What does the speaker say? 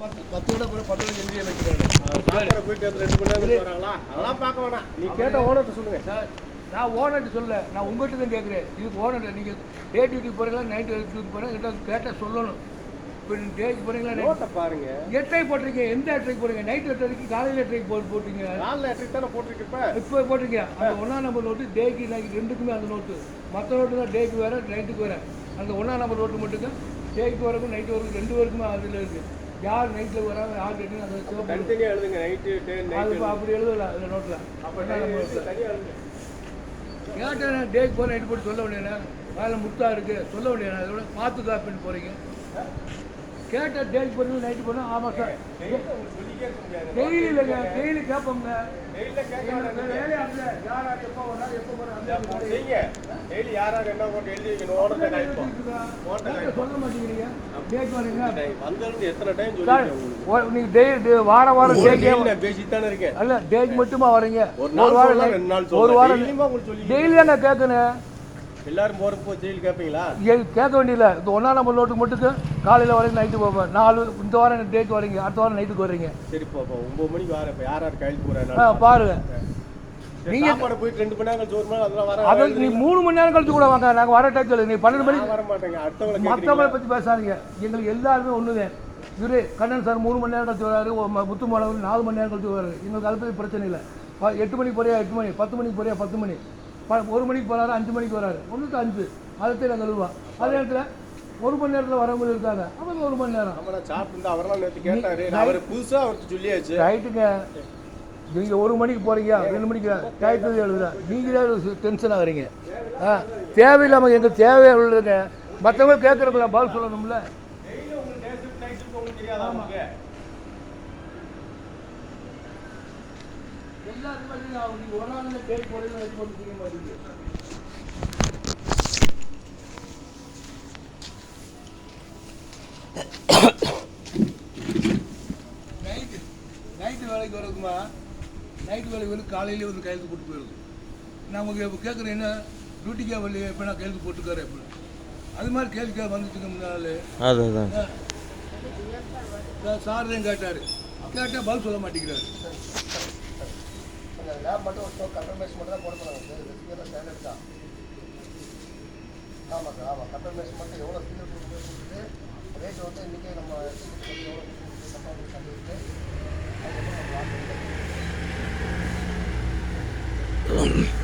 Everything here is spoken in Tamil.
10 விட கூட 10 எஞ்சி வைக்கிறாங்க. போயிட்டு 2 மணி நேரம் வராங்களா? அதெல்லாம் பார்க்க வேணாம். நீ கேட்ட ஓனர்கிட்ட சொல்லுங்க சார். நான் ஓனர்கிட்ட சொல்ல, நான் உங்கள்கிட்ட தான் கேட்குறேன். இதுக்கு ஓனர் நீங்கள் டே டியூட்டி போகிறீங்களா நைட் டியூட்டி போகிறீங்களா கேட்டால் சொல்லணும். இப்போ நீங்கள் டேக்கு போகிறீங்களா நோட்டை பாருங்க. 8 போட்டிருக்கீங்க. எந்த 8 போடுறீங்க? நைட் 8 காலையில் 8 போட்டீங்க. 4 தானே போட்டிருக்கப்ப இப்போ போட்டிருக்கீங்க. அந்த 1ஆம் நம்பர் நோட்டு டேக்கு நைட்டு ரெண்டுக்குமே அந்த நோட்டு. மற்ற நோட்டு தான் டேக்கு வேறு நைட்டுக்கு வேறு. அந்த 1ஆம் நம்பர் நோட்டு மட்டும் டேக்கு வரைக்கும் நைட்டு வரைக்கும் 2 பேருக்குமே அதில் இருக்குது. யார் நைட்டில் வராங்க யார் கேட்டுன்னு அந்த தனித்தனியாக எழுதுங்க. நைட்டு அது அப்படி எழுதல அதில் நோட்டில். அப்போ தனியாக எழுதுங்க. கேட்டேன் டேக்கு போகிற நைட்டு போட்டு சொல்ல வேண்டியண்ணே. வேலை முத்தா இருக்குது சொல்ல வேண்டியண்ணே. அதோட பார்த்து காப்பின்னு போகிறீங்க. கேட்டால் டேக்கு போகிறீங்க நைட்டு போனால் ஆமாம் சார் டெய்லி இல்லைங்க. டெய்லி கேட்போங்க. வேலையாக இல்லை. யார் யார் எப்போ வராங்க எப்போ போகிறாங்க டெய்லி யாராவது என்ன போட்டு எழுதி வைக்கணும். சொல்ல மாட்டேங்கிறீங்க. டேக் வரீங்க வந்தது எத்தனை டைம் சொல்லி நீங்கள் டெய்லி வாரம் டேக்கே பேசித்தானே இருக்கேன். அல்ல டேக் மட்டுமா வரீங்க? ஒரு வாரம் 2 நாள் ஒரு வாரம் டெய்லி தாங்க கேட்கணும். எல்லாரும் போகிறப்போ ஜெயில் கேட்பீங்களா? கேட்க வேண்டியதில்லை. இந்த 1ஆம் நம்பர் நோட்டுக்கு மட்டும் காலையில் வரைக்கும் நைட்டு போவேன். 4 இந்த வாரம் டேக்கு வரீங்க, அடுத்த வாரம் நைட்டுக்கு வரீங்க. சரி இப்போ 9 மணிக்கு வரேன். இப்போ யார் கையில் போகிறேன் பாருங்க. நீங்கள் சாப்பாடு போயிட்டு 2 மணி நேரம் கழிச்சு 1 மணி அதெல்லாம் வர அது நீ 3 மணி நேரம் கழிச்சு கூட வாங்க. நாங்கள் வர டைம் சொல்லு. நீ 12 மணிக்கு வர மாட்டேங்க. மற்றவங்களை பற்றி பேசாதீங்க. எங்களுக்கு எல்லாருமே ஒன்று தான். இவரு கண்ணன் சார் 3 மணி நேரம் கழிச்சு வராரு. முத்துமானவர் 4 மணி நேரம் கழிச்சு வராரு. எங்களுக்கு அதை பற்றி பிரச்சனை இல்லை. 8 மணிக்கு போறியா 8 மணி, 10 மணிக்கு போறியா 10 மணி, 1 மணிக்கு போகிறாரு 5 மணிக்கு வராரு. 1 to 5 அதுக்கு நாங்கள் எழுதுவோம். அதே நேரத்தில் 1 மணி நேரத்தில் வரவங்க இருக்காங்க. அவங்க 1 மணி நேரம் சாப்பிட்டு அவரெல்லாம் நேற்று கேட்டாரு. அவர் புதுசாக அவருக்கு சொல்லியாச்சு. ரைட்டுங்க. நீங்கள் 1 மணிக்கு போகிறீங்க 2 மணிக்கு டயத்துக்கு எழுதுறா. நீங்களே டென்ஷன் ஆகுறீங்க. தேவையில்லாமல் எங்கள் தேவையாக உள்ளதுங்க. மற்றவங்க கேட்குறதுல பதில் சொல்லணும்ல. எல்லாருமே நீங்கள் ஒரு நாள் டேட் போடுறீங்க. நைட்டு வேலைக்கு வரதுக்குமா? நைட்டு வேலைக்கு வந்து காலையிலே வந்து கையெழுத்து போட்டு போயிடுது. நான் உங்களுக்கு இப்போ கேட்குறேன் என்ன டியூட்டிக்கே வரலையே எப்போ நான் கையெழுத்து போட்டுக்காரேன் எப்படி? அது மாதிரி கேள்விக்காக வந்துச்சுங்க முன்னாள். அதுதான் சார் தான் கேட்டார். கேட்டால் பதில் சொல்ல மாட்டேங்கிறாரு. லேப் மட்டும் ஒரு கன்ஃபர்மேஷன் மட்டும் தான் போட போகிறாங்க சார். ரெசிபியெல்லாம் ஸ்டாண்டர்ட் தான். ஆமாம் சார். ஆமாம் கன்ஃபர்மேஷன் மட்டும் எவ்வளோ ஸ்பீடு கொடுத்துட்டு ரேட் வந்து இன்றைக்கி நம்ம எவ்வளோ பண்ணிட்டு அதுக்கப்புறம் நம்ம